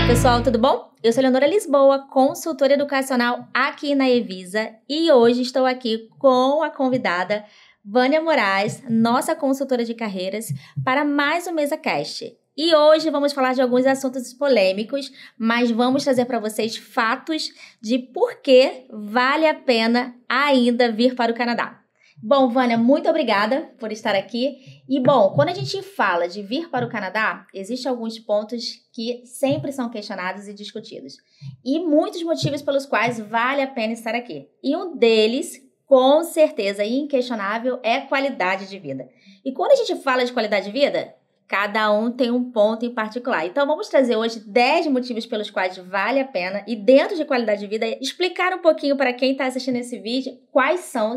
Olá, pessoal, tudo bom? Eu sou Leonora Lisboa, consultora educacional aqui na Evisa, e hoje estou aqui com a convidada Vânia Moraes, nossa consultora de carreiras, para mais um MesaCast. E hoje vamos falar de alguns assuntos polêmicos, mas vamos trazer para vocês fatos de por que vale a pena ainda vir para o Canadá. Bom, Vânia, muito obrigada por estar aqui. E, bom, quando a gente fala de vir para o Canadá, existem alguns pontos que sempre são questionados e discutidos. E muitos motivos pelos quais vale a pena estar aqui. E um deles, com certeza e inquestionável, é qualidade de vida. E quando a gente fala de qualidade de vida, cada um tem um ponto em particular. Então, vamos trazer hoje 10 motivos pelos quais vale a pena e, dentro de qualidade de vida, explicar um pouquinho para quem está assistindo esse vídeo quais são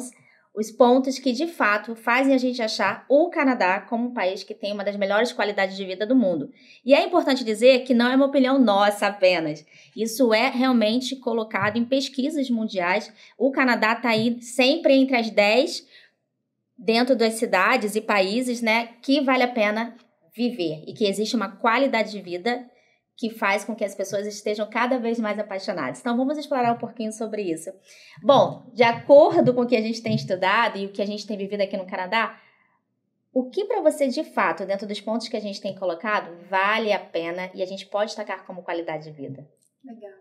os pontos que, de fato, fazem a gente achar o Canadá como um país que tem uma das melhores qualidades de vida do mundo. E é importante dizer que não é uma opinião nossa apenas. Isso é realmente colocado em pesquisas mundiais. O Canadá está aí sempre entre as 10 dentro das cidades e países, né, que vale a pena viver e que existe uma qualidade de vida que faz com que as pessoas estejam cada vez mais apaixonadas. Então, vamos explorar um pouquinho sobre isso. Bom, de acordo com o que a gente tem estudado e o que a gente tem vivido aqui no Canadá, o que para você, de fato, dentro dos pontos que a gente tem colocado, vale a pena e a gente pode destacar como qualidade de vida? Legal.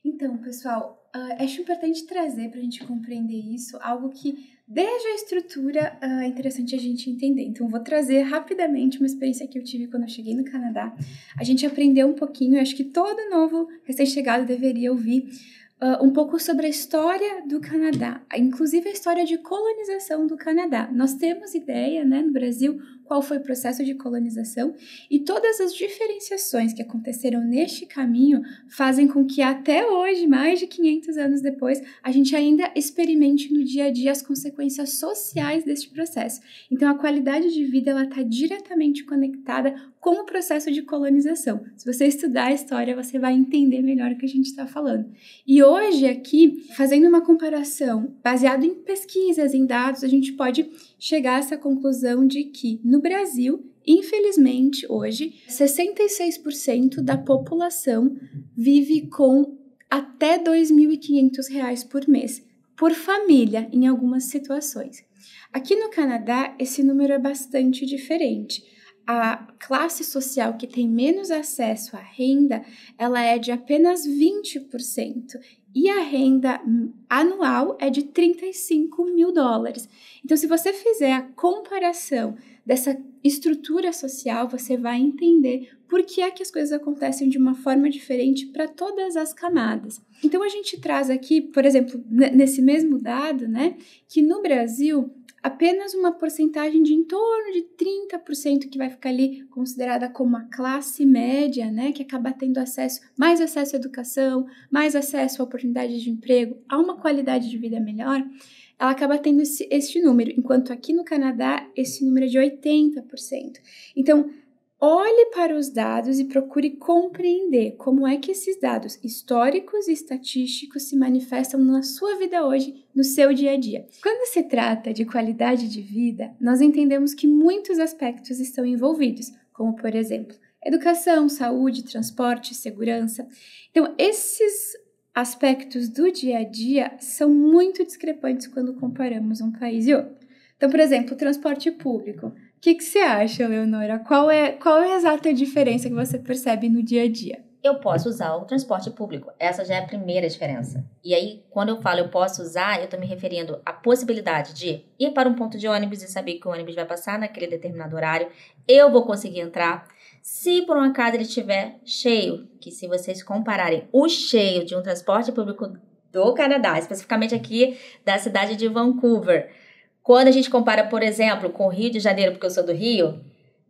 Então, pessoal, acho importante trazer para a gente compreender isso, algo que desde a estrutura é interessante a gente entender. Então, vou trazer rapidamente uma experiência que eu tive quando eu cheguei no Canadá. A gente aprendeu um pouquinho, acho que todo novo recém-chegado deveria ouvir um pouco sobre a história do Canadá, inclusive a história de colonização do Canadá. Nós temos ideia, né, no Brasil, qual foi o processo de colonização e todas as diferenciações que aconteceram neste caminho fazem com que até hoje, mais de 500 anos depois, a gente ainda experimente no dia a dia as consequências sociais deste processo. Então, a qualidade de vida está diretamente conectada com o processo de colonização. Se você estudar a história, você vai entender melhor o que a gente está falando. E hoje, aqui, fazendo uma comparação baseada em pesquisas, em dados, a gente pode chegar a essa conclusão de que, no Brasil, infelizmente, hoje, 66% da população vive com até R$ 2.500 por mês, por família, em algumas situações. Aqui no Canadá, esse número é bastante diferente. A classe social que tem menos acesso à renda, ela é de apenas 20%. E a renda anual é de $35 mil. Então, se você fizer a comparação dessa estrutura social, você vai entender por que é que as coisas acontecem de uma forma diferente para todas as camadas. Então, a gente traz aqui, por exemplo, nesse mesmo dado, né, que no Brasil, apenas uma porcentagem de em torno de 30% que vai ficar ali considerada como a classe média, né, que acaba tendo mais acesso à educação, mais acesso a oportunidades de emprego, a uma qualidade de vida melhor, ela acaba tendo este número, enquanto aqui no Canadá esse número é de 80%. Então, olhe para os dados e procure compreender como é que esses dados históricos e estatísticos se manifestam na sua vida hoje, no seu dia a dia. Quando se trata de qualidade de vida, nós entendemos que muitos aspectos estão envolvidos, como, por exemplo, educação, saúde, transporte, segurança. Então, esses aspectos do dia a dia são muito discrepantes quando comparamos um país e outro. Então, por exemplo, o transporte público. O que você acha, Leonora? Qual é a exata diferença que você percebe no dia a dia? Eu posso usar o transporte público. Essa já é a primeira diferença. E aí, quando eu falo eu posso usar, eu estou me referindo à possibilidade de ir para um ponto de ônibus e saber que o ônibus vai passar naquele determinado horário. Eu vou conseguir entrar. Se por um acaso ele estiver cheio, que se vocês compararem o cheio de um transporte público do Canadá, especificamente aqui da cidade de Vancouver, quando a gente compara, por exemplo, com o Rio de Janeiro, porque eu sou do Rio,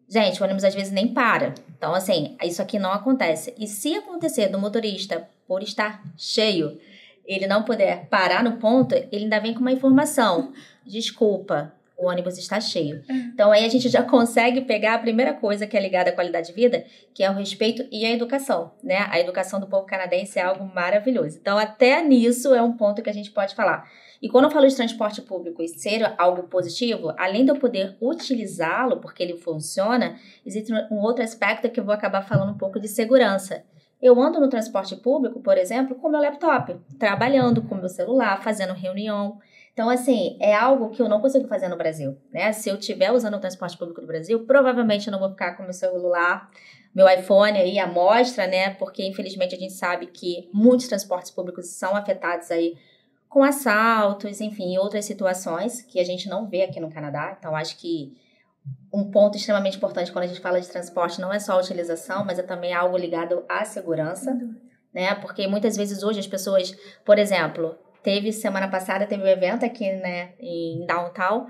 gente, o ônibus às vezes nem para. Então, assim, isso aqui não acontece. E se acontecer do motorista, por estar cheio, ele não puder parar no ponto, ele ainda vem com uma informação. Desculpa, o ônibus está cheio. Então, aí a gente já consegue pegar a primeira coisa que é ligada à qualidade de vida, que é o respeito e a educação, né? A educação do povo canadense é algo maravilhoso. Então, até nisso é um ponto que a gente pode falar. E quando eu falo de transporte público e ser algo positivo, além de eu poder utilizá-lo porque ele funciona, existe um outro aspecto que eu vou acabar falando um pouco de segurança. Eu ando no transporte público, por exemplo, com meu laptop, trabalhando com meu celular, fazendo reunião. Então, assim, é algo que eu não consigo fazer no Brasil, né? Se eu estiver usando o transporte público do Brasil, provavelmente eu não vou ficar com meu celular, meu iPhone aí à mostra, né? Porque, infelizmente, a gente sabe que muitos transportes públicos são afetados aí com assaltos, enfim, outras situações que a gente não vê aqui no Canadá. Então, acho que um ponto extremamente importante quando a gente fala de transporte não é só a utilização, mas é também algo ligado à segurança, né? Porque muitas vezes hoje as pessoas, por exemplo, semana passada teve um evento aqui, né, em Downtown,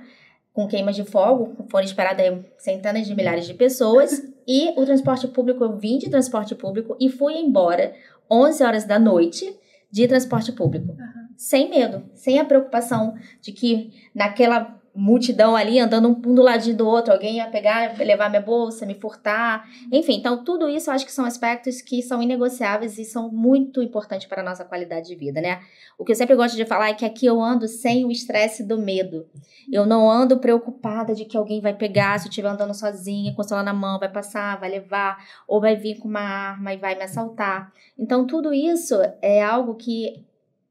com queimas de fogo, foram esperadas centenas de milhares de pessoas, e o transporte público, eu vim de transporte público e fui embora 11 horas da noite de transporte público, sem medo, sem a preocupação de que naquela multidão ali, andando um do ladinho do outro, alguém ia pegar, levar minha bolsa, me furtar, enfim, então tudo isso eu acho que são aspectos que são inegociáveis e são muito importantes para a nossa qualidade de vida, né? O que eu sempre gosto de falar é que aqui eu ando sem o estresse do medo, eu não ando preocupada de que alguém vai pegar, se eu estiver andando sozinha, com o celular na mão, vai passar, vai levar, ou vai vir com uma arma e vai me assaltar, então tudo isso é algo que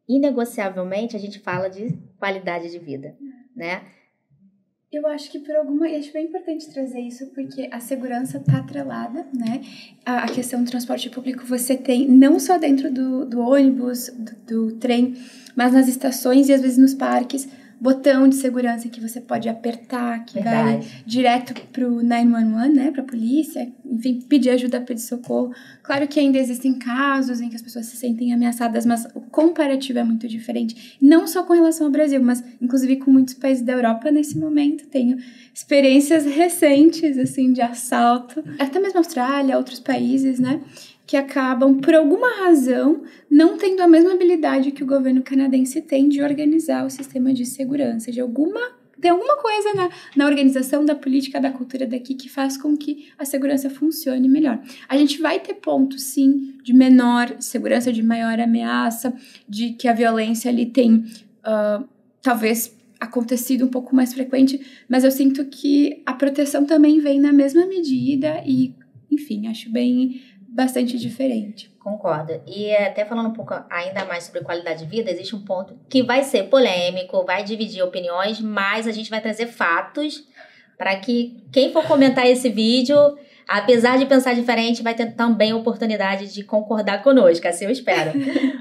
inegociavelmente a gente fala de qualidade de vida, né? Eu acho que e acho bem importante trazer isso, porque a segurança está atrelada, né? A questão do transporte público você tem não só dentro do ônibus, do trem, mas nas estações e às vezes nos parques, botão de segurança que você pode apertar, que vai direto pro 911, né, pra polícia, enfim, pedir ajuda, pedir socorro. Claro que ainda existem casos em que as pessoas se sentem ameaçadas, mas o comparativo é muito diferente. Não só com relação ao Brasil, mas inclusive com muitos países da Europa nesse momento. Tenho experiências recentes, assim, de assalto. Até mesmo a Austrália, outros países, né, que acabam, por alguma razão, não tendo a mesma habilidade que o governo canadense tem de organizar o sistema de segurança. Tem alguma coisa na organização da política, da cultura daqui que faz com que a segurança funcione melhor. A gente vai ter pontos, sim, de menor segurança, de maior ameaça, de que a violência ali tem, talvez, acontecido um pouco mais frequente, mas eu sinto que a proteção também vem na mesma medida e, enfim, acho bastante diferente. Concordo. E até falando um pouco ainda mais sobre qualidade de vida, existe um ponto que vai ser polêmico, vai dividir opiniões, mas a gente vai trazer fatos para que quem for comentar esse vídeo, apesar de pensar diferente, vai ter também a oportunidade de concordar conosco, assim eu espero.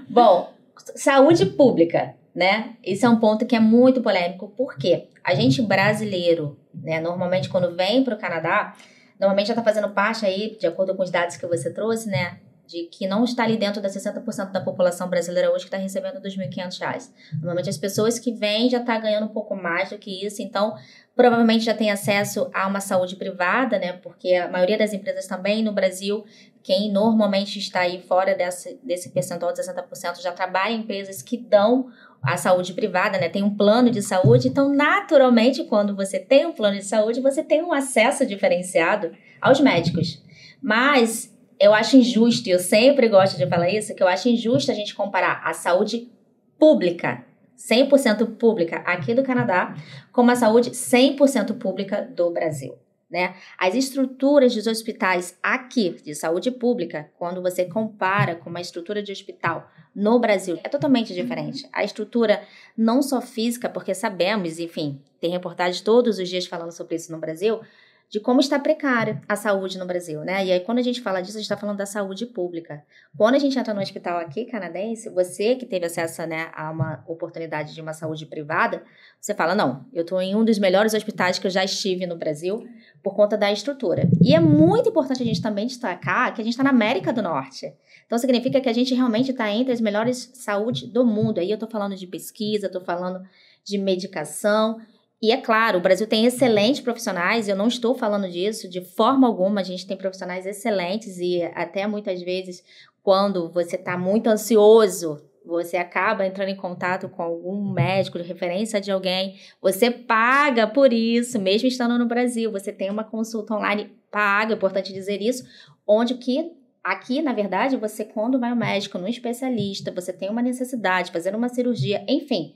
Bom, saúde pública, né? Esse é um ponto que é muito polêmico, porque a gente brasileiro, né, normalmente quando vem para o Canadá, normalmente já está fazendo parte aí, de acordo com os dados que você trouxe, né, de que não está ali dentro das 60% da população brasileira hoje que está recebendo R$ 2.500. Normalmente as pessoas que vêm já estão ganhando um pouco mais do que isso, então provavelmente já tem acesso a uma saúde privada, né, porque a maioria das empresas também no Brasil, quem normalmente está aí fora desse percentual de 60% já trabalha em empresas que dão a saúde privada, né? Tem um plano de saúde, então naturalmente quando você tem um plano de saúde, você tem um acesso diferenciado aos médicos. Mas eu acho injusto, e eu sempre gosto de falar isso, que eu acho injusto a gente comparar a saúde pública, 100% pública aqui do Canadá, com a saúde 100% pública do Brasil, né? As estruturas dos hospitais aqui de saúde pública, quando você compara com uma estrutura de hospital no Brasil, é totalmente diferente. A estrutura não só física, porque sabemos, enfim, tem reportagens todos os dias falando sobre isso no Brasil, de como está precária a saúde no Brasil, né? E aí, quando a gente fala disso, a gente está falando da saúde pública. Quando a gente entra no hospital aqui, canadense, você que teve acesso, né, a uma oportunidade de uma saúde privada, você fala, não, eu estou em um dos melhores hospitais que eu já estive no Brasil por conta da estrutura. E é muito importante a gente também destacar que a gente está na América do Norte. Então, significa que a gente realmente está entre as melhores saúde do mundo. Aí eu estou falando de pesquisa, estou falando de medicação. E é claro, o Brasil tem excelentes profissionais, eu não estou falando disso de forma alguma, a gente tem profissionais excelentes e até muitas vezes quando você está muito ansioso, você acaba entrando em contato com algum médico de referência de alguém, você paga por isso, mesmo estando no Brasil, você tem uma consulta online paga, é importante dizer isso, onde que aqui, na verdade, você quando vai ao médico, num especialista, você tem uma necessidade, fazer uma cirurgia, enfim,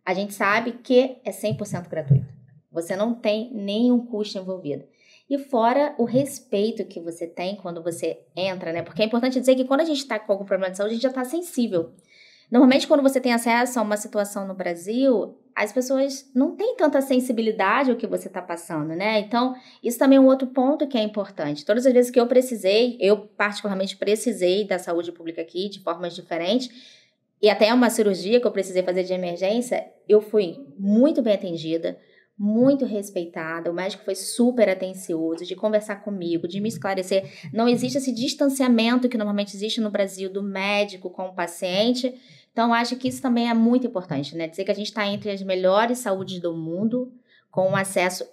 a gente sabe que é 100% gratuito. Você não tem nenhum custo envolvido. E fora o respeito que você tem quando você entra, né? Porque é importante dizer que quando a gente está com algum problema de saúde, a gente já está sensível. Normalmente, quando você tem acesso a uma situação no Brasil, as pessoas não têm tanta sensibilidade ao que você está passando, né? Então, isso também é um outro ponto que é importante. Todas as vezes que eu particularmente precisei da saúde pública aqui, de formas diferentes, e até uma cirurgia que eu precisei fazer de emergência, eu fui muito bem atendida, muito respeitada, o médico foi super atencioso de conversar comigo, de me esclarecer. Não existe esse distanciamento que normalmente existe no Brasil do médico com o paciente. Então, acho que isso também é muito importante, né? Dizer que a gente está entre as melhores saúdes do mundo, com um acesso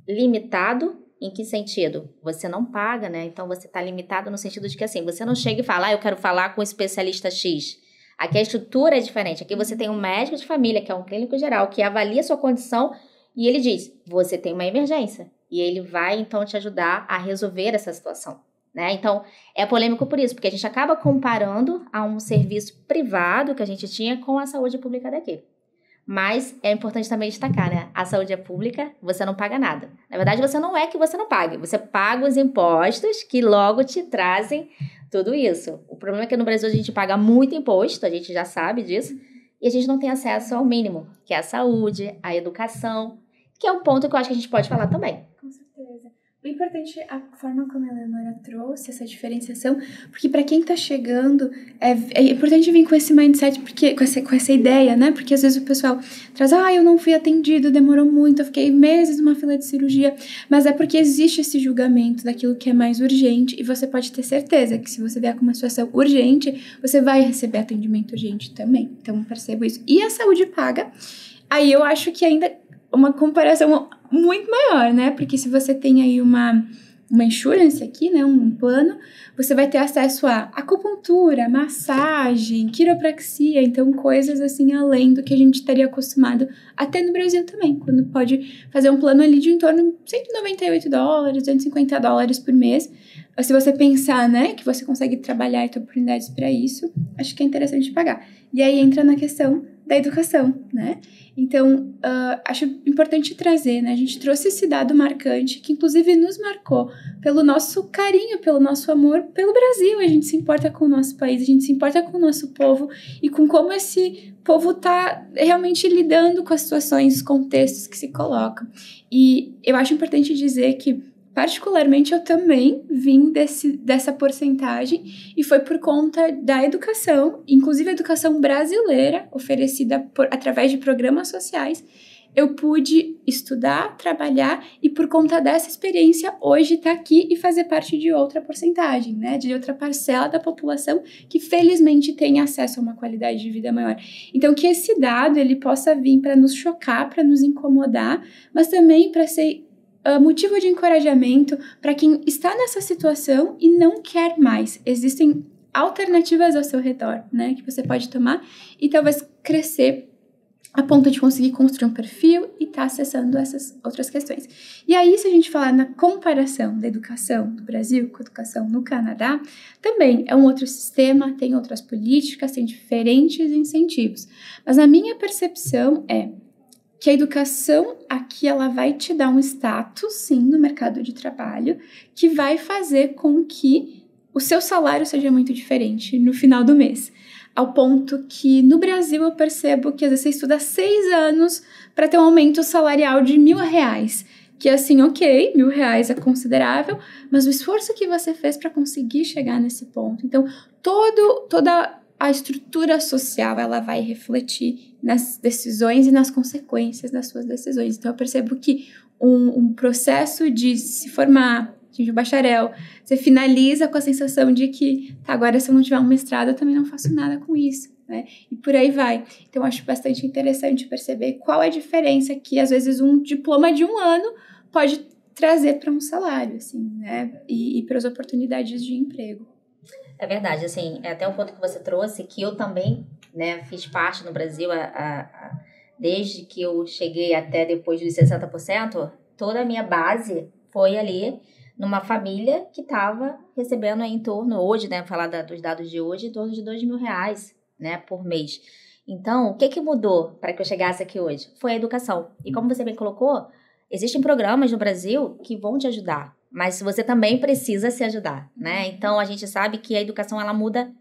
limitado. Em que sentido? Você não paga, né? Então, você está limitado no sentido de que, assim, você não chega e fala, eu quero falar com o especialista X. Aqui a estrutura é diferente. Aqui você tem um médico de família, que é um clínico geral, que avalia a sua condição e ele diz, você tem uma emergência. E ele vai, então, te ajudar a resolver essa situação, né? Então, é polêmico por isso, porque a gente acaba comparando a um serviço privado que a gente tinha com a saúde pública daqui. Mas é importante também destacar, né? A saúde é pública, você não paga nada. Na verdade, você não é que você não pague. Você paga os impostos que logo te trazem tudo isso. O problema é que no Brasil a gente paga muito imposto, a gente já sabe disso, e a gente não tem acesso ao mínimo, que é a saúde, a educação, que é um ponto que eu acho que a gente pode falar também. Com certeza. O importante é a forma como a Eleonora trouxe essa diferenciação, porque para quem tá chegando, é importante vir com esse mindset, porque, com essa ideia, né? Porque às vezes o pessoal traz, eu não fui atendido, demorou muito, eu fiquei meses numa fila de cirurgia, mas é porque existe esse julgamento daquilo que é mais urgente, e você pode ter certeza que se você vier com uma situação urgente, você vai receber atendimento urgente também. Então, percebo isso. E a saúde paga, aí eu acho que ainda uma comparação muito maior, né? Porque se você tem aí uma insurance aqui, né? Um plano, você vai ter acesso a acupuntura, massagem, quiropraxia, então coisas assim além do que a gente estaria acostumado até no Brasil também, quando pode fazer um plano ali de em torno de $198, $250 por mês. Se você pensar, né, que você consegue trabalhar e ter oportunidades para isso, acho que é interessante pagar. E aí entra na questão da educação, né? Então, acho importante trazer, né? A gente trouxe esse dado marcante, que inclusive nos marcou pelo nosso carinho, pelo nosso amor pelo Brasil. A gente se importa com o nosso país, a gente se importa com o nosso povo e com como esse povo está realmente lidando com as situações, os contextos que se colocam. E eu acho importante dizer que, particularmente, eu também vim dessa porcentagem e foi por conta da educação, inclusive a educação brasileira, oferecida através de programas sociais. Eu pude estudar, trabalhar e por conta dessa experiência hoje estar aqui e fazer parte de outra porcentagem, né? De outra parcela da população que felizmente tem acesso a uma qualidade de vida maior. Então que esse dado ele possa vir para nos chocar, para nos incomodar, mas também para ser motivo de encorajamento para quem está nessa situação e não quer mais. Existem alternativas ao seu redor, né, que você pode tomar e talvez crescer a ponto de conseguir construir um perfil e estar acessando essas outras questões. E aí, se a gente falar na comparação da educação do Brasil com a educação no Canadá, também é um outro sistema, tem outras políticas, tem diferentes incentivos. Mas a minha percepção é que a educação aqui ela vai te dar um status, sim, no mercado de trabalho, que vai fazer com que o seu salário seja muito diferente no final do mês. Ao ponto que no Brasil eu percebo que às vezes você estuda 6 anos para ter um aumento salarial de R$1.000. Que assim, ok, R$1.000 é considerável, mas o esforço que você fez para conseguir chegar nesse ponto. Então, toda a estrutura social ela vai refletir nas decisões e nas consequências das suas decisões. Então, eu percebo que um processo de se formar, de bacharel, você finaliza com a sensação de que, agora se eu não tiver um mestrado, eu também não faço nada com isso, né? E por aí vai. Então, eu acho bastante interessante perceber qual é a diferença que, às vezes, um diploma de 1 ano pode trazer para um salário, assim, né? E para as oportunidades de emprego. É verdade, assim, é até um ponto que você trouxe, que eu também, né, fiz parte no Brasil, desde que eu cheguei até depois dos 60%, toda a minha base foi ali numa família que estava recebendo em torno, hoje, né, falar dos dados de hoje, em torno de R$2.000, né, por mês. Então, o que mudou para que eu chegasse aqui hoje? Foi a educação. E como você bem colocou, existem programas no Brasil que vão te ajudar. mas você também precisa se ajudar, né? Então, a gente sabe que a educação, ela muda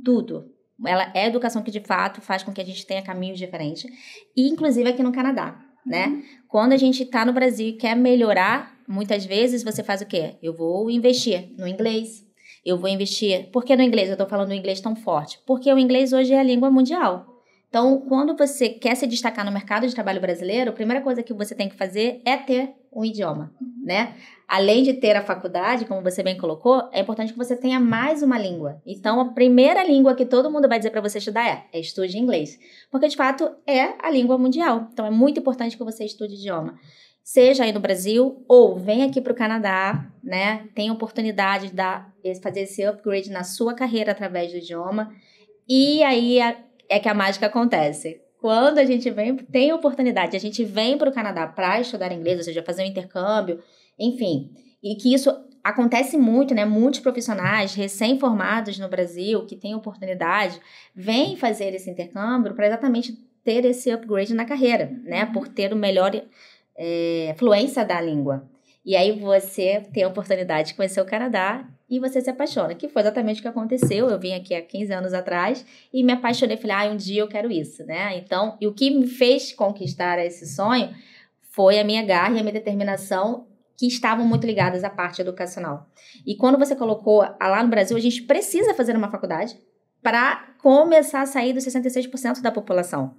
tudo. Ela é a educação que, de fato, faz com que a gente tenha caminhos diferentes. E, inclusive, aqui no Canadá, né? Quando a gente está no Brasil e quer melhorar, muitas vezes você faz o quê? Eu vou investir no inglês. Eu vou investir... Por que no inglês? Eu estou falando o inglês tão forte. Porque o inglês hoje é a língua mundial. Então, quando você quer se destacar no mercado de trabalho brasileiro, a primeira coisa que você tem que fazer é ter um idioma, né? Além de ter a faculdade, como você bem colocou, é importante que você tenha mais uma língua. Então, a primeira língua que todo mundo vai dizer para você estudar é estude inglês. Porque, de fato, é a língua mundial. Então, é muito importante que você estude idioma. Seja aí no Brasil ou venha aqui para o Canadá, né? Tem oportunidade de fazer esse upgrade na sua carreira através do idioma. E aí é que a mágica acontece. Quando a gente tem oportunidade, a gente vem para o Canadá para estudar inglês, ou seja, fazer um intercâmbio, enfim. E que isso acontece muito, né? Muitos profissionais recém-formados no Brasil que têm oportunidade vêm fazer esse intercâmbio para exatamente ter esse upgrade na carreira, né? Por ter o melhor fluência da língua. E aí você tem a oportunidade de conhecer o Canadá e você se apaixona, que foi exatamente o que aconteceu. Eu vim aqui há 15 anos atrás e me apaixonei. Falei, um dia eu quero isso, né? Então, e o que me fez conquistar esse sonho foi a minha garra e a minha determinação, que estavam muito ligadas à parte educacional. E quando você colocou lá no Brasil, a gente precisa fazer uma faculdade para começar a sair dos 66% da população.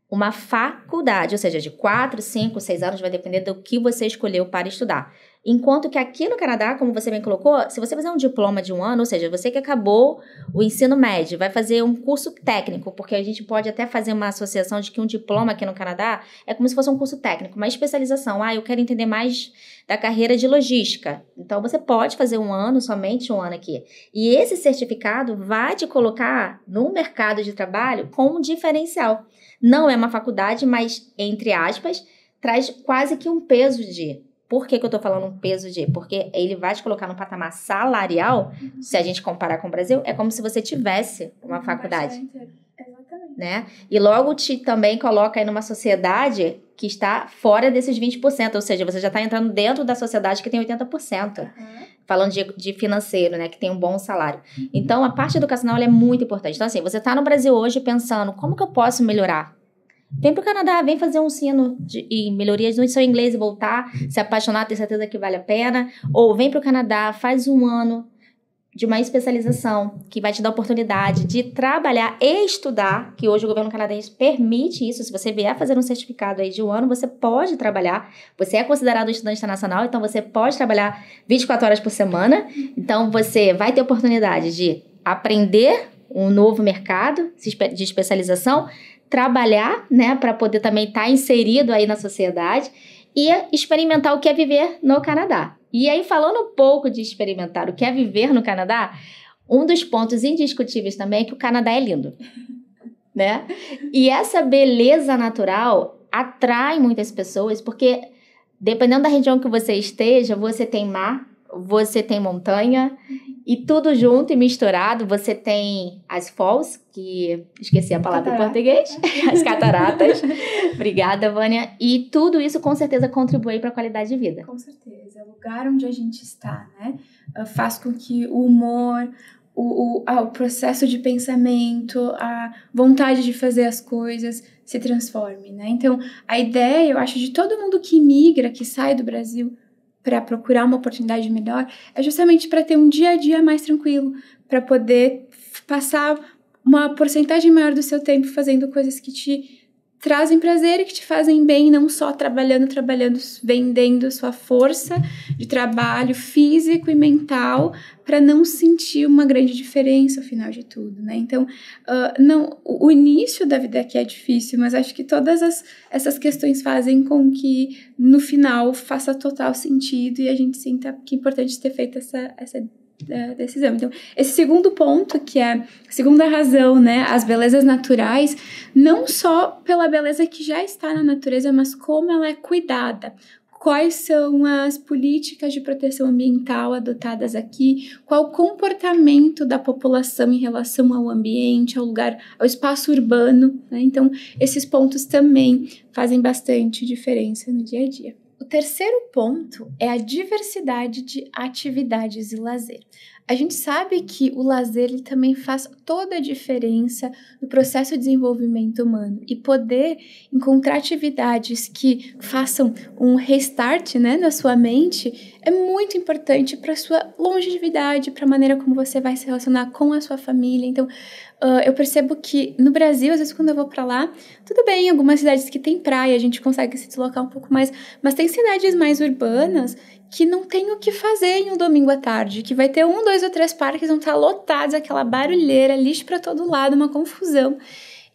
Uma faculdade, ou seja, de 4, 5, 6 anos, vai depender do que você escolheu para estudar. Enquanto que aqui no Canadá, como você bem colocou, se você fizer um diploma de 1 ano, ou seja, você que acabou o ensino médio, vai fazer um curso técnico, porque a gente pode até fazer uma associação de que um diploma aqui no Canadá é como se fosse um curso técnico, uma especialização. Eu quero entender mais da carreira de logística. Então, você pode fazer 1 ano, somente 1 ano aqui. E esse certificado vai te colocar no mercado de trabalho com um diferencial. Não é uma faculdade, mas, entre aspas, traz quase que um peso de... Por que eu tô falando um peso de? Porque ele vai te colocar no patamar salarial, se a gente comparar com o Brasil, é como se você tivesse uma faculdade. Exatamente. Né? E logo te também coloca aí numa sociedade que está fora desses 20%, ou seja, você já está entrando dentro da sociedade que tem 80%. Falando de financeiro, né, que tem um bom salário. Então, a parte educacional ela é muito importante. Então, assim, você está no Brasil hoje pensando, como que eu posso melhorar? Vem para o Canadá, vem fazer um ensino e melhorias no seu inglês e voltar, se apaixonar, ter certeza que vale a pena. Ou vem para o Canadá, faz 1 ano de uma especialização que vai te dar a oportunidade de trabalhar e estudar, que hoje o governo canadense permite isso. Se você vier fazer um certificado aí de 1 ano, você pode trabalhar. Você é considerado um estudante internacional, então você pode trabalhar 24 horas por semana. Então, você vai ter a oportunidade de aprender um novo mercado de especialização, trabalhar, né, para poder também estar inserido aí na sociedade e experimentar o que é viver no Canadá. E aí, falando um pouco de experimentar o que é viver no Canadá, um dos pontos indiscutíveis também é que o Canadá é lindo, né? E essa beleza natural atrai muitas pessoas, porque dependendo da região que você esteja, você tem mar, você tem montanha, e tudo junto e misturado. Você tem as falls, que esqueci a palavra em português, as cataratas. Obrigada, Vânia. E tudo isso com certeza contribui para a qualidade de vida. Com certeza. O lugar onde a gente está, né, faz com que o humor, o processo de pensamento, a vontade de fazer as coisas se transforme, né? Então, a ideia, eu acho, de todo mundo que migra, que sai do Brasil para procurar uma oportunidade melhor, é justamente para ter um dia a dia mais tranquilo, para poder passar uma porcentagem maior do seu tempo fazendo coisas que te trazem prazer e que te fazem bem, não só trabalhando, vendendo sua força de trabalho físico e mental para não sentir uma grande diferença ao final de tudo, né? Então, o início da vida aqui é difícil, mas acho que todas essas questões fazem com que no final faça total sentido e a gente sinta que é importante ter feito essa decisão. Então, esse segundo ponto, que é a segunda razão, né, as belezas naturais, não só pela beleza que já está na natureza, mas como ela é cuidada. Quais são as políticas de proteção ambiental adotadas aqui? Qual o comportamento da população em relação ao ambiente, ao lugar, ao espaço urbano, né? Então, esses pontos também fazem bastante diferença no dia a dia. O terceiro ponto é a diversidade de atividades e lazer. A gente sabe que o lazer ele também faz toda a diferença no processo de desenvolvimento humano e poder encontrar atividades que façam um restart, né, na sua mente é muito importante para a sua longevidade, para a maneira como você vai se relacionar com a sua família. Então, eu percebo que no Brasil, às vezes quando eu vou para lá, tudo bem, algumas cidades que tem praia, a gente consegue se deslocar um pouco mais, mas tem cidades mais urbanas que não tem o que fazer em um domingo à tarde, que vai ter 1, 2 ou 3 parques, vão estar lotados, aquela barulheira, lixo para todo lado, uma confusão.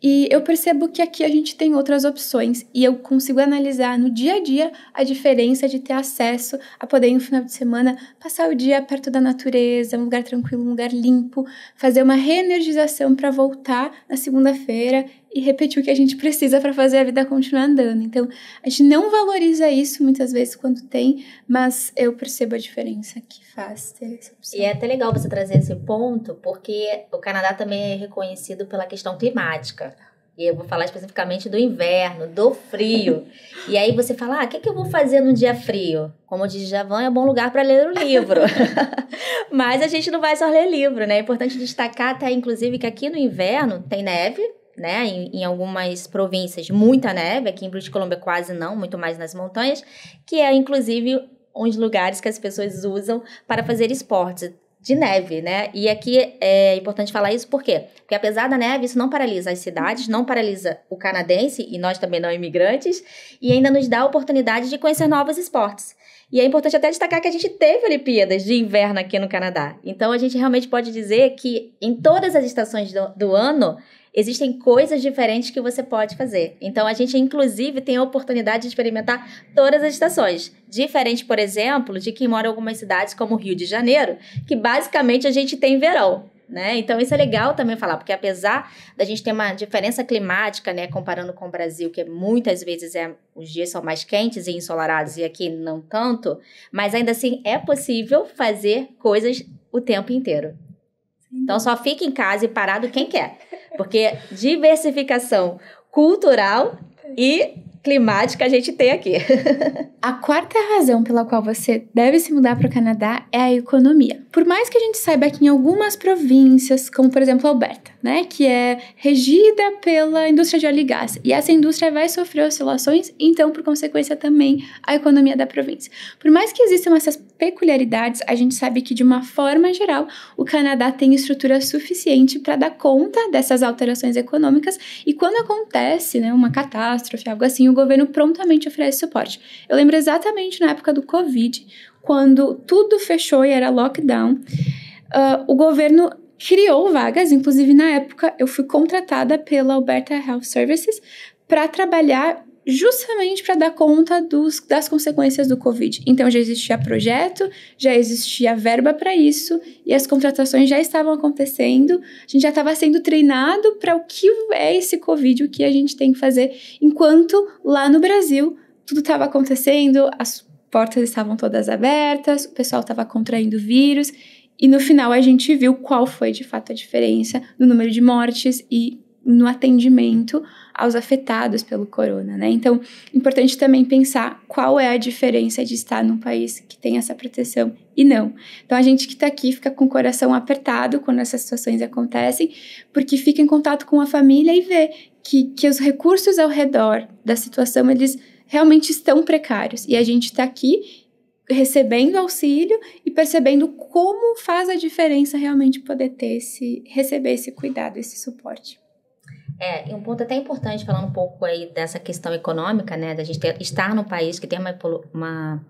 E eu percebo que aqui a gente tem outras opções e eu consigo analisar no dia a dia a diferença de ter acesso a poder, em um final de semana, passar o dia perto da natureza, um lugar tranquilo, um lugar limpo, fazer uma reenergização para voltar na segunda-feira e repetir o que a gente precisa para fazer a vida continuar andando. Então, a gente não valoriza isso muitas vezes quando tem, mas eu percebo a diferença que faz ter essa opção. E é até legal você trazer esse ponto, porque o Canadá também é reconhecido pela questão climática. E eu vou falar especificamente do inverno, do frio. E aí você fala, o que eu vou fazer num dia frio? Como diz Javan, é um bom lugar para ler o livro. Mas a gente não vai só ler livro, né? É importante destacar até, inclusive, que aqui no inverno tem neve, né? Em algumas províncias, muita neve. Aqui em British Columbia quase não, muito mais nas montanhas. Que é, inclusive, uns lugares que as pessoas usam para fazer esportes de neve, né? E aqui é importante falar isso por quê? Porque apesar da neve, isso não paralisa as cidades, não paralisa o canadense, e nós também não imigrantes, e ainda nos dá a oportunidade de conhecer novos esportes. E é importante até destacar que a gente teve Olimpíadas de inverno aqui no Canadá. Então, a gente realmente pode dizer que em todas as estações do ano, existem coisas diferentes que você pode fazer. Então, a gente, inclusive, tem a oportunidade de experimentar todas as estações. Diferente, por exemplo, de quem mora em algumas cidades como o Rio de Janeiro, que basicamente a gente tem verão, né? Então, isso é legal também falar, porque apesar da gente ter uma diferença climática, né, comparando com o Brasil, que muitas vezes os dias são mais quentes e ensolarados, e aqui não tanto, mas ainda assim é possível fazer coisas o tempo inteiro. Então, só fica em casa e parado quem quer. Porque diversificação cultural e climática a gente tem aqui. A quarta razão pela qual você deve se mudar para o Canadá é a economia. Por mais que a gente saiba que em algumas províncias, como por exemplo Alberta, né, que é regida pela indústria de óleo e gás, e essa indústria vai sofrer oscilações, então por consequência também a economia da província. Por mais que existam essas peculiaridades, a gente sabe que de uma forma geral o Canadá tem estrutura suficiente para dar conta dessas alterações econômicas e quando acontece, né, uma catástrofe, algo assim, o governo prontamente oferece suporte. Eu lembro exatamente na época do Covid, quando tudo fechou e era lockdown, o governo criou vagas, inclusive na época eu fui contratada pela Alberta Health Services para trabalhar justamente para dar conta das consequências do Covid. Então já existia projeto, já existia verba para isso e as contratações já estavam acontecendo, a gente já estava sendo treinado para o que é esse Covid, o que a gente tem que fazer, enquanto lá no Brasil tudo estava acontecendo, as portas estavam todas abertas, o pessoal estava contraindo vírus e no final a gente viu qual foi de fato a diferença no número de mortes e no atendimento aos afetados pelo corona, né? Então, importante também pensar qual é a diferença de estar num país que tem essa proteção e não. Então, a gente que está aqui fica com o coração apertado quando essas situações acontecem, porque fica em contato com a família e vê que os recursos ao redor da situação, eles realmente estão precários. E a gente está aqui recebendo auxílio e percebendo como faz a diferença realmente poder receber esse cuidado, esse suporte. E um ponto até importante, falando um pouco aí dessa questão econômica, né, da gente estar num país que tem uma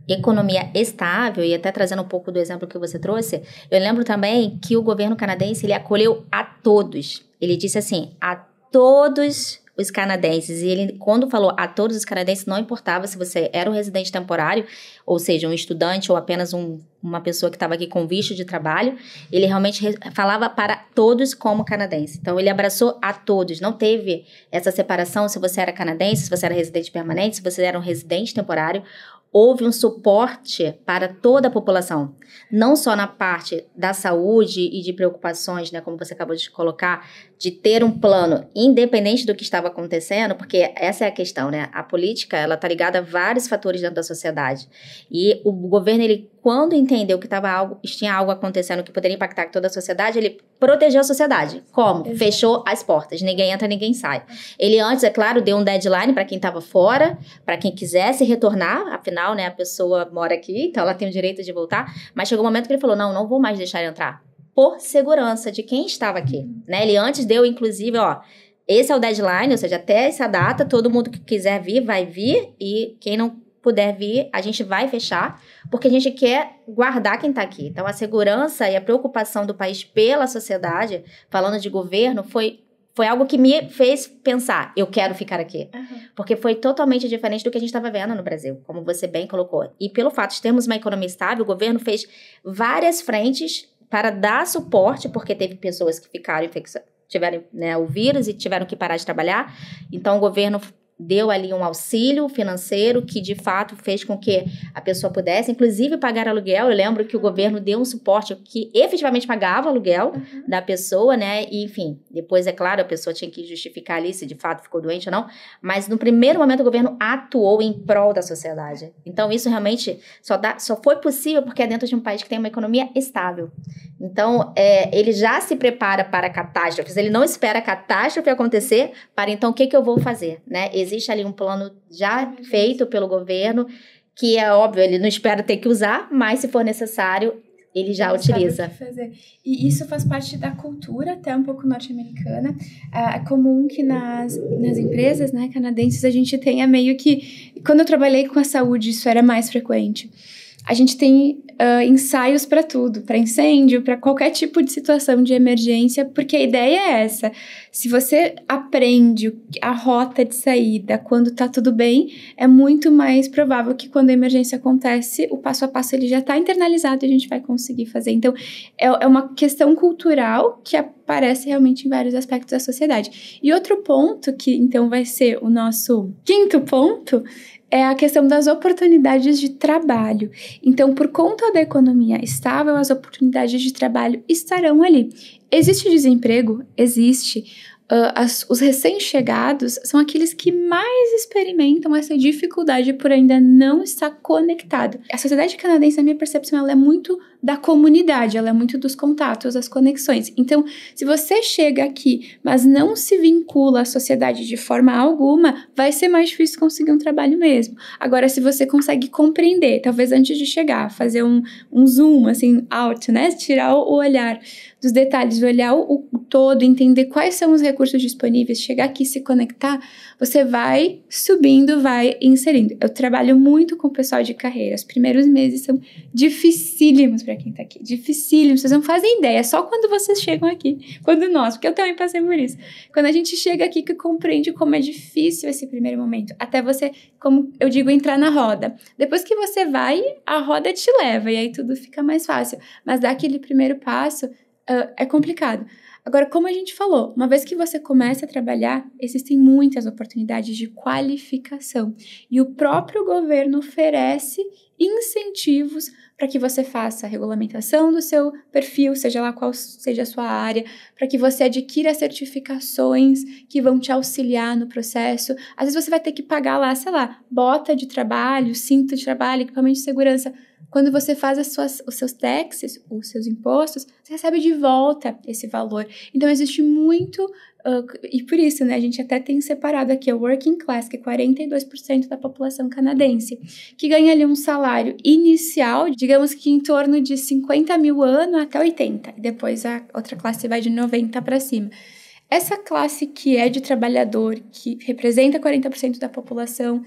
economia estável, e até trazendo um pouco do exemplo que você trouxe, eu lembro também que o governo canadense, ele acolheu a todos. Ele disse assim, a todos os canadenses, e ele, quando falou a todos os canadenses, não importava se você era um residente temporário, ou seja, um estudante ou apenas uma pessoa que estava aqui com visto de trabalho, ele realmente falava para todos como canadense. Então, ele abraçou a todos, não teve essa separação se você era canadense, se você era residente permanente, se você era um residente temporário. Houve um suporte para toda a população, não só na parte da saúde e de preocupações, né, como você acabou de colocar, de ter um plano independente do que estava acontecendo, porque essa é a questão, né? A política, ela tá ligada a vários fatores dentro da sociedade. E o governo, ele, quando entendeu que tinha algo acontecendo que poderia impactar toda a sociedade, ele protegeu a sociedade. Como? Exato. Fechou as portas. Ninguém entra, ninguém sai. Ele antes, é claro, deu um deadline para quem estava fora, para quem quisesse retornar. Afinal, né, a pessoa mora aqui, então ela tem o direito de voltar. Mas chegou um momento que ele falou, não vou mais deixar ele entrar. Por segurança de quem estava aqui, né? Ele antes deu, inclusive, esse é o deadline, ou seja, até essa data, todo mundo que quiser vir, vai vir, e quem não puder vir, a gente vai fechar, porque a gente quer guardar quem está aqui. Então, a segurança e a preocupação do país pela sociedade, falando de governo, foi algo que me fez pensar, eu quero ficar aqui. Porque foi totalmente diferente do que a gente estava vendo no Brasil, como você bem colocou. E pelo fato de termos uma economia estável, o governo fez várias frentes para dar suporte, porque teve pessoas que tiveram, né, o vírus e tiveram que parar de trabalhar. Então, o governo deu ali um auxílio financeiro que, de fato, fez com que a pessoa pudesse, inclusive, pagar aluguel. Eu lembro que o governo deu um suporte que efetivamente pagava o aluguel da pessoa, né? E, enfim, depois, é claro, a pessoa tinha que justificar ali se de fato ficou doente ou não. Mas, no primeiro momento, o governo atuou em prol da sociedade. Então, isso realmente só foi possível porque é dentro de um país que tem uma economia estável. Então, ele já se prepara para catástrofes. Ele não espera a catástrofe acontecer para, então, o que eu vou fazer, né? Existe ali um plano já feito pelo governo, que é óbvio, ele não espera ter que usar, mas se for necessário, ele já utiliza. E isso faz parte da cultura, até um pouco norte-americana. É comum que nas empresas, né, canadenses, a gente tenha meio que... Quando eu trabalhei com a saúde, isso era mais frequente. A gente tem ensaios para tudo, para incêndio, para qualquer tipo de situação de emergência, porque a ideia é essa. Se você aprende a rota de saída quando tá tudo bem, é muito mais provável que quando a emergência acontece, o passo a passo ele já tá internalizado e a gente vai conseguir fazer. Então, é uma questão cultural que aparece realmente em vários aspectos da sociedade. E outro ponto, que então vai ser o nosso quinto ponto, é a questão das oportunidades de trabalho. Então, por conta da economia estável, as oportunidades de trabalho estarão ali. Existe desemprego? Existe. Os recém-chegados são aqueles que mais experimentam essa dificuldade por ainda não estar conectado. A sociedade canadense, na minha percepção, ela é muito da comunidade, ela é muito dos contatos, das conexões. Então, se você chega aqui, mas não se vincula à sociedade de forma alguma, vai ser mais difícil conseguir um trabalho mesmo. Agora, se você consegue compreender, talvez antes de chegar, fazer um zoom, assim, out, né? Tirar o olhar dos detalhes, olhar o todo, entender quais são os recursos disponíveis, chegar aqui e se conectar, você vai subindo, vai inserindo. Eu trabalho muito com o pessoal de carreira. Os primeiros meses são dificílimos para quem tá aqui. Dificílimos. Vocês não fazem ideia. É só quando vocês chegam aqui. Porque eu também passei por isso. Quando a gente chega aqui que compreende como é difícil esse primeiro momento. Até você, como eu digo, entrar na roda. Depois que você vai, a roda te leva. E aí tudo fica mais fácil. Mas dar aquele primeiro passo é complicado. Agora, como a gente falou, uma vez que você começa a trabalhar, existem muitas oportunidades de qualificação. E o próprio governo oferece incentivos para que você faça a regulamentação do seu perfil, seja lá qual seja a sua área, para que você adquira certificações que vão te auxiliar no processo. Às vezes você vai ter que pagar lá, sei lá, bota de trabalho, cinto de trabalho, equipamento de segurança. Quando você faz os seus taxes, os seus impostos, você recebe de volta esse valor. Então, existe muito... e por isso, né, a gente até tem separado aqui o working class, que é 42% da população canadense, que ganha ali um salário inicial, digamos que em torno de 50 mil ano até 80. E depois a outra classe vai de 90 para cima. Essa classe que é de trabalhador, que representa 40% da população,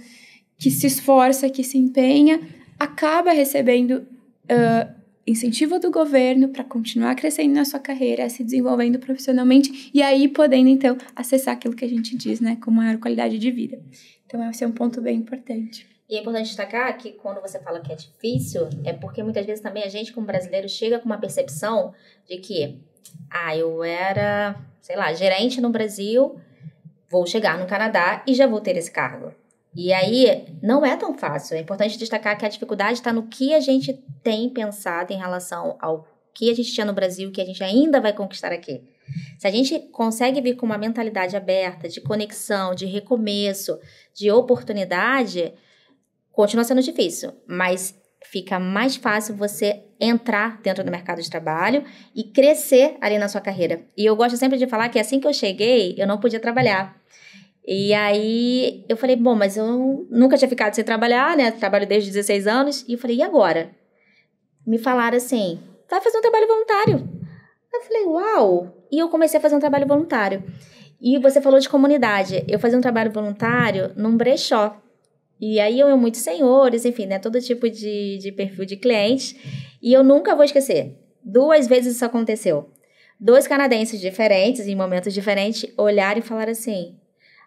que se esforça, que se empenha, acaba recebendo incentivo do governo para continuar crescendo na sua carreira, se desenvolvendo profissionalmente e aí podendo, então, acessar aquilo que a gente diz, né, como maior qualidade de vida. Então, esse é um ponto bem importante. E é importante destacar que quando você fala que é difícil, é porque muitas vezes também a gente, como brasileiro, chega com uma percepção de que, eu era, sei lá, gerente no Brasil, vou chegar no Canadá e já vou ter esse cargo. E aí, não é tão fácil. É importante destacar que a dificuldade está no que a gente tem pensado em relação ao que a gente tinha no Brasil, que a gente ainda vai conquistar aqui. Se a gente consegue vir com uma mentalidade aberta, de conexão, de recomeço, de oportunidade, continua sendo difícil, mas fica mais fácil você entrar dentro do mercado de trabalho e crescer ali na sua carreira. E eu gosto sempre de falar que assim que eu cheguei, eu não podia trabalhar. E aí eu falei, bom, mas eu nunca tinha ficado sem trabalhar, né? Trabalho desde 16 anos. E eu falei, e agora? Me falaram assim, vai fazer um trabalho voluntário. Eu falei, uau! E eu comecei a fazer um trabalho voluntário. E você falou de comunidade. Eu fazia um trabalho voluntário num brechó. E aí eu e muitos senhores, enfim, né? Todo tipo de perfil de clientes. E eu nunca vou esquecer. 2 vezes isso aconteceu. 2 canadenses diferentes, em momentos diferentes, olharam e falaram assim,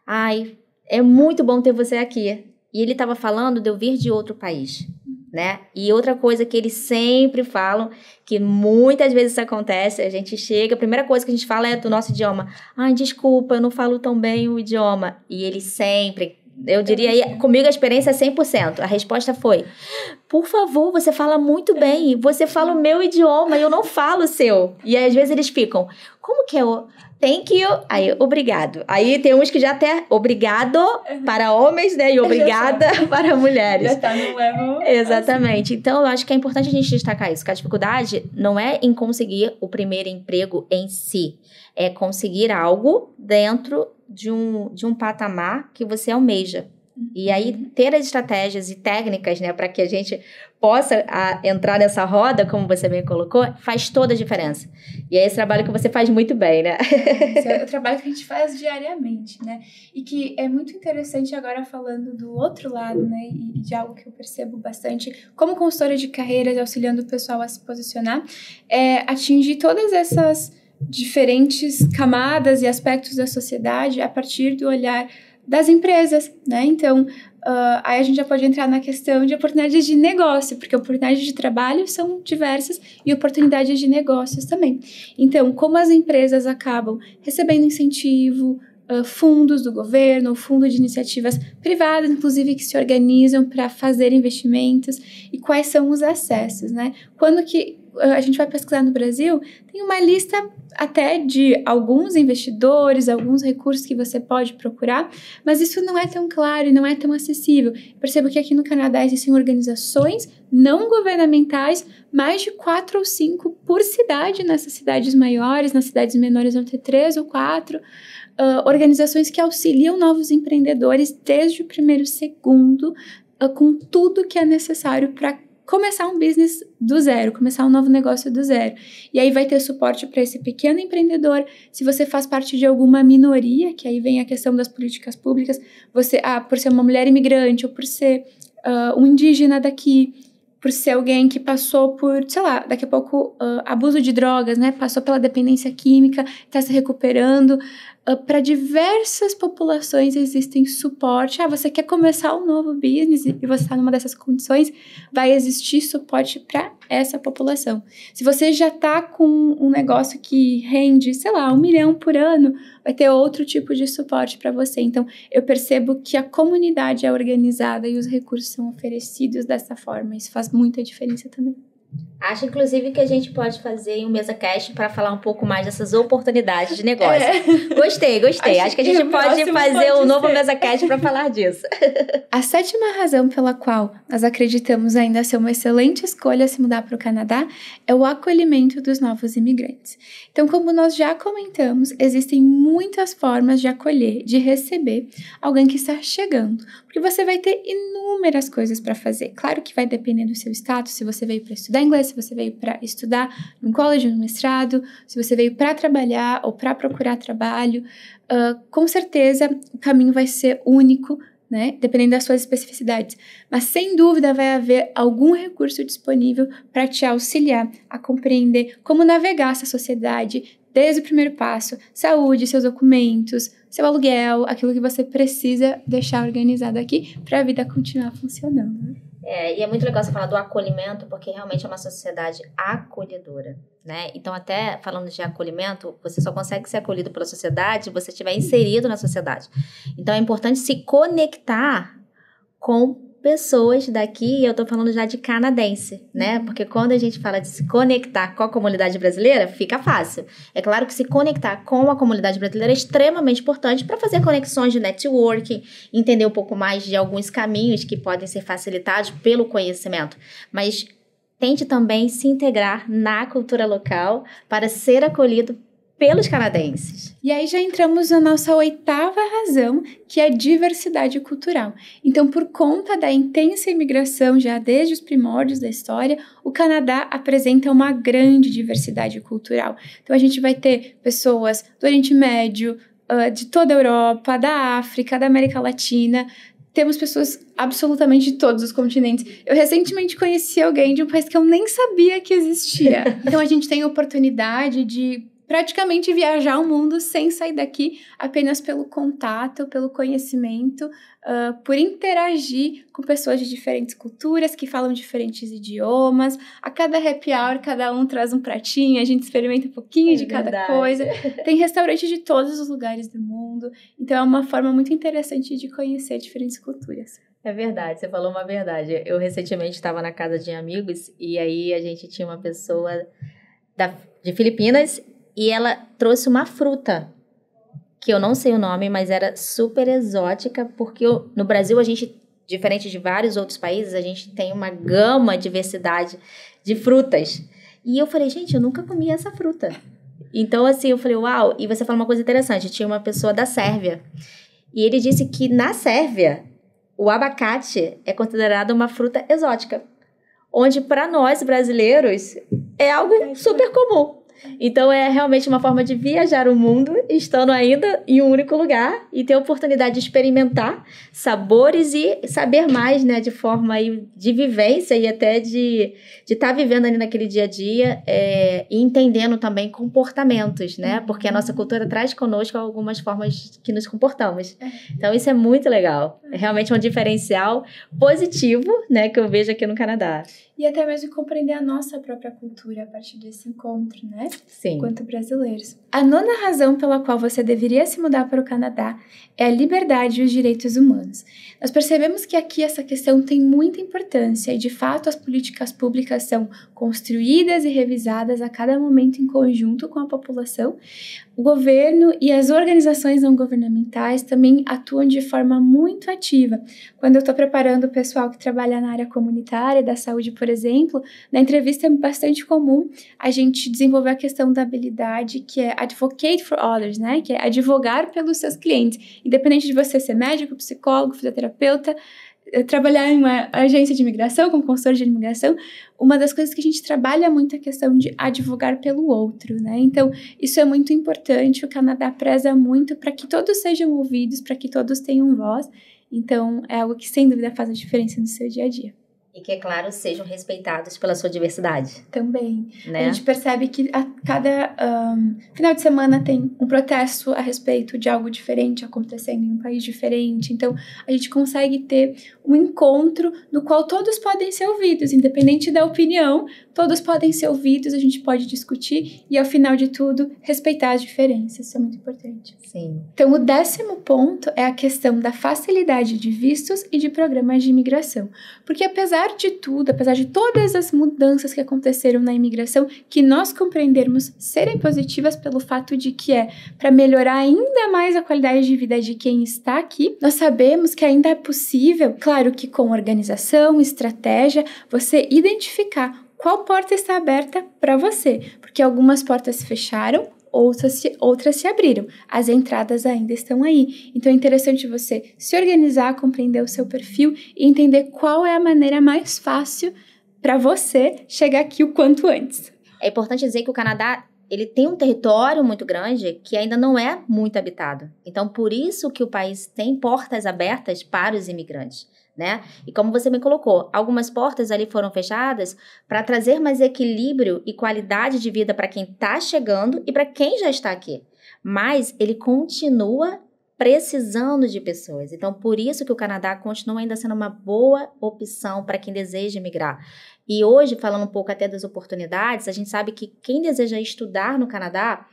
ai, é muito bom ter você aqui. E ele estava falando de eu vir de outro país, né? E outra coisa que eles sempre falam, que muitas vezes isso acontece, a gente chega, a primeira coisa que a gente fala é do nosso idioma. Ai, desculpa, eu não falo tão bem o idioma. E eles sempre, eu diria aí, comigo a experiência é 100%. A resposta foi, por favor, você fala muito bem, você fala o meu idioma e eu não falo o seu. E aí, às vezes eles ficam, como que é o... Thank you. Aí, obrigado. Aí tem uns que já até obrigado para homens, né? E obrigada para mulheres. Já tá no level. Exatamente. Assim. Então, eu acho que é importante a gente destacar isso. Que a dificuldade não é em conseguir o primeiro emprego em si. É conseguir algo dentro de um patamar que você almeja. E aí, ter as estratégias e técnicas, né, para que a gente possa entrar nessa roda, como você bem colocou, faz toda a diferença. E é esse trabalho que você faz muito bem, né? Esse é o trabalho que a gente faz diariamente, né? E que é muito interessante agora falando do outro lado, né? E de algo que eu percebo bastante, como consultora de carreiras, auxiliando o pessoal a se posicionar, é atingir todas essas diferentes camadas e aspectos da sociedade a partir do olhar das empresas, né? Então, aí a gente já pode entrar na questão de oportunidades de negócio, porque oportunidades de trabalho são diversas e oportunidades de negócios também. Então, como as empresas acabam recebendo incentivo, fundos do governo, fundo de iniciativas privadas, inclusive, que se organizam para fazer investimentos, e quais são os acessos, né? Quando que a gente vai pesquisar no Brasil, tem uma lista até de alguns investidores, alguns recursos que você pode procurar, mas isso não é tão claro e não é tão acessível. Percebo que aqui no Canadá existem organizações não governamentais, mais de 4 ou 5 por cidade, nessas cidades maiores, nas cidades menores vão ter 3 ou 4, organizações que auxiliam novos empreendedores desde o primeiro segundo, com tudo que é necessário para começar um business do zero, começar um novo negócio do zero. E aí vai ter suporte para esse pequeno empreendedor. Se você faz parte de alguma minoria, que aí vem a questão das políticas públicas, você, por ser uma mulher imigrante, ou por ser um indígena daqui, por ser alguém que passou por, sei lá, daqui a pouco abuso de drogas, né? Passou pela dependência química, está se recuperando. Para diversas populações existem suporte. Você quer começar um novo business e você está numa dessas condições, vai existir suporte para essa população. Se você já está com um negócio que rende, sei lá, 1 milhão por ano, vai ter outro tipo de suporte para você. Então, eu percebo que a comunidade é organizada e os recursos são oferecidos dessa forma. Isso faz muita diferença também. Acho, inclusive, que a gente pode fazer um MesaCast para falar um pouco mais dessas oportunidades de negócio. Gostei. Acho que a gente pode fazer um novo MesaCast para falar disso. A 7ª razão pela qual nós acreditamos ainda ser uma excelente escolha se mudar para o Canadá é o acolhimento dos novos imigrantes. Então, como nós já comentamos, existem muitas formas de acolher, de receber alguém que está chegando, porque você vai ter inúmeras coisas para fazer. Claro que vai depender do seu status, se você veio para estudar inglês, se você veio para estudar num college, num mestrado, se você veio para trabalhar ou para procurar trabalho, com certeza o caminho vai ser único, né? Dependendo das suas especificidades. Mas, sem dúvida, vai haver algum recurso disponível para te auxiliar a compreender como navegar essa sociedade desde o primeiro passo, saúde, seus documentos, seu aluguel, aquilo que você precisa deixar organizado aqui para a vida continuar funcionando. E é muito legal você falar do acolhimento, porque realmente é uma sociedade acolhedora, né? Então, até falando de acolhimento, você só consegue ser acolhido pela sociedade se você estiver inserido na sociedade. Então, é importante se conectar com pessoas daqui, eu tô falando já de canadense, né? Porque quando a gente fala de se conectar com a comunidade brasileira, fica fácil. É claro que se conectar com a comunidade brasileira é extremamente importante para fazer conexões de networking, entender um pouco mais de alguns caminhos que podem ser facilitados pelo conhecimento. Mas tente também se integrar na cultura local para ser acolhido pelos canadenses. E aí já entramos na nossa 8ª razão, que é diversidade cultural. Então, por conta da intensa imigração já desde os primórdios da história, o Canadá apresenta uma grande diversidade cultural. Então, a gente vai ter pessoas do Oriente Médio, de toda a Europa, da África, da América Latina. Temos pessoas absolutamente de todos os continentes. Eu recentemente conheci alguém de um país que eu nem sabia que existia. Então, a gente tem a oportunidade de praticamente viajar o mundo sem sair daqui, apenas pelo contato, pelo conhecimento, por interagir com pessoas de diferentes culturas, que falam diferentes idiomas. A cada happy hour, cada um traz um pratinho, a gente experimenta um pouquinho de cada coisa. Tem restaurante de todos os lugares do mundo. Então, é uma forma muito interessante de conhecer diferentes culturas. É verdade, você falou uma verdade. Eu recentemente estava na casa de amigos e aí a gente tinha uma pessoa de Filipinas e ela trouxe uma fruta, que eu não sei o nome, mas era super exótica, porque no Brasil a gente, diferente de vários outros países, a gente tem uma gama, diversidade de frutas. E eu falei, gente, eu nunca comi essa fruta. Então, assim, eu falei, uau. E você falou uma coisa interessante, tinha uma pessoa da Sérvia. E ele disse que na Sérvia, o abacate é considerado uma fruta exótica. Onde, para nós, brasileiros, é algo super comum. Então, é realmente uma forma de viajar o mundo, estando ainda em um único lugar e ter a oportunidade de experimentar sabores e saber mais, né, de forma aí de vivência e até de estar vivendo ali naquele dia a dia e entendendo também comportamentos, né? Porque a nossa cultura traz conosco algumas formas que nos comportamos. Então, isso é muito legal. É realmente um diferencial positivo, né, que eu vejo aqui no Canadá. E até mesmo compreender a nossa própria cultura a partir desse encontro, né? Sim. Enquanto brasileiros. A 9ª razão pela qual você deveria se mudar para o Canadá é a liberdade e os direitos humanos. Nós percebemos que aqui essa questão tem muita importância e, de fato, as políticas públicas são construídas e revisadas a cada momento em conjunto com a população. O governo e as organizações não governamentais também atuam de forma muito ativa. Quando eu estou preparando o pessoal que trabalha na área comunitária da saúde, por exemplo, na entrevista é bastante comum a gente desenvolver a questão da habilidade que é advocate for others, né? Que é advogar pelos seus clientes. Independente de você ser médico, psicólogo, fisioterapeuta, trabalhar em uma agência de imigração, como consultor de imigração, uma das coisas que a gente trabalha muito é a questão de advogar pelo outro, né? Então, isso é muito importante, o Canadá preza muito para que todos sejam ouvidos, para que todos tenham voz. Então, é algo que, sem dúvida, faz a diferença no seu dia a dia. E que, é claro, sejam respeitados pela sua diversidade. Também. Né? A gente percebe que a cada final de semana tem um protesto a respeito de algo diferente acontecendo em um país diferente. Então, a gente consegue ter um encontro no qual todos podem ser ouvidos, independente da opinião, todos podem ser ouvidos, a gente pode discutir e, ao final de tudo, respeitar as diferenças. Isso é muito importante. Sim. Então, o 10º ponto é a questão da facilidade de vistos e de programas de imigração. Porque, apesar de tudo, apesar de todas as mudanças que aconteceram na imigração, que nós compreendermos serem positivas pelo fato de que é para melhorar ainda mais a qualidade de vida de quem está aqui, nós sabemos que ainda é possível, claro que com organização, estratégia, você identificar qual porta está aberta para você, porque algumas portas se fecharam, outras se abriram. As entradas ainda estão aí. Então, é interessante você se organizar, compreender o seu perfil e entender qual é a maneira mais fácil para você chegar aqui o quanto antes. É importante dizer que o Canadá, ele tem um território muito grande que ainda não é muito habitado. Então, por isso que o país tem portas abertas para os imigrantes, né? E como você me colocou, algumas portas ali foram fechadas para trazer mais equilíbrio e qualidade de vida para quem está chegando e para quem já está aqui. Mas ele continua precisando de pessoas. Então, por isso que o Canadá continua ainda sendo uma boa opção para quem deseja migrar. E hoje, falando um pouco até das oportunidades, a gente sabe que quem deseja estudar no Canadá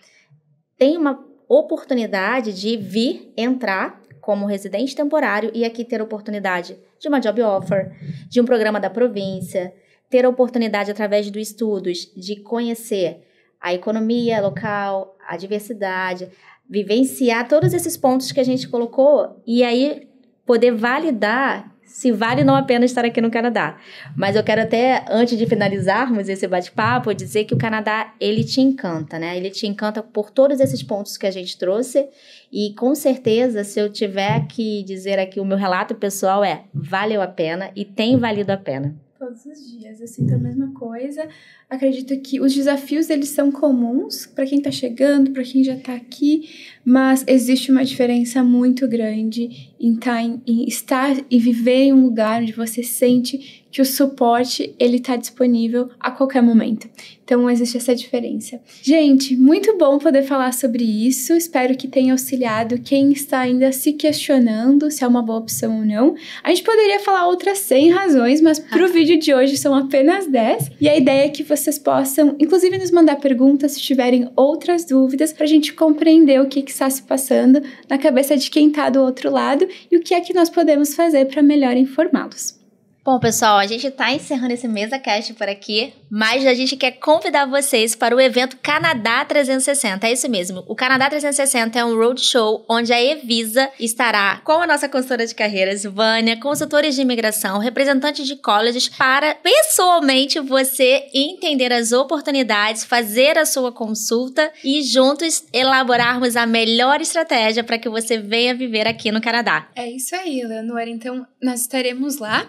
tem uma oportunidade de vir entrar como residente temporário e aqui ter a oportunidade de uma job offer, de um programa da província, ter a oportunidade através dos estudos de conhecer a economia local, a diversidade, vivenciar todos esses pontos que a gente colocou e aí poder validar se vale não a pena estar aqui no Canadá. Mas eu quero até, antes de finalizarmos esse bate-papo, dizer que o Canadá, ele te encanta, né? Ele te encanta por todos esses pontos que a gente trouxe e, com certeza, se eu tiver que dizer aqui o meu relato pessoal valeu a pena e tem valido a pena. Todos os dias, eu sinto a mesma coisa. Acredito que os desafios, eles são comuns para quem está chegando, para quem já está aqui, mas existe uma diferença muito grande em estar e viver em um lugar onde você sente que o suporte, ele está disponível a qualquer momento. Então, existe essa diferença. Gente, muito bom poder falar sobre isso. Espero que tenha auxiliado quem está ainda se questionando se é uma boa opção ou não. A gente poderia falar outras 100 razões, mas para o vídeo de hoje são apenas 10. E a ideia é que vocês possam, inclusive, nos mandar perguntas se tiverem outras dúvidas, para a gente compreender o que está se passando na cabeça de quem está do outro lado e o que é que nós podemos fazer para melhor informá-los. Bom, pessoal, a gente está encerrando esse MesaCast por aqui, mas a gente quer convidar vocês para o evento Canadá 360. É isso mesmo, o Canadá 360 é um roadshow onde a Evisa estará com a nossa consultora de carreiras, Vânia, consultores de imigração, representantes de colleges, para pessoalmente você entender as oportunidades, fazer a sua consulta e juntos elaborarmos a melhor estratégia para que você venha viver aqui no Canadá. É isso aí, Leonor. Então, nós estaremos lá.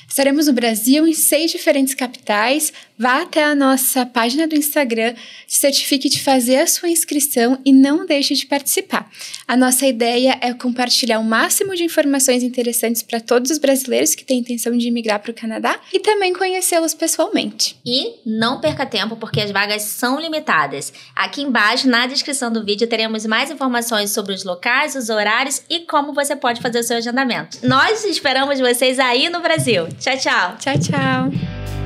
Estaremos no Brasil, em 6 diferentes capitais. Vá até a nossa página do Instagram, se certifique de fazer a sua inscrição e não deixe de participar. A nossa ideia é compartilhar o máximo de informações interessantes para todos os brasileiros que têm intenção de imigrar para o Canadá e também conhecê-los pessoalmente. E não perca tempo, porque as vagas são limitadas. Aqui embaixo, na descrição do vídeo, teremos mais informações sobre os locais, os horários e como você pode fazer o seu agendamento. Nós esperamos vocês aí no Brasil. Tchau, tchau! Tchau, tchau!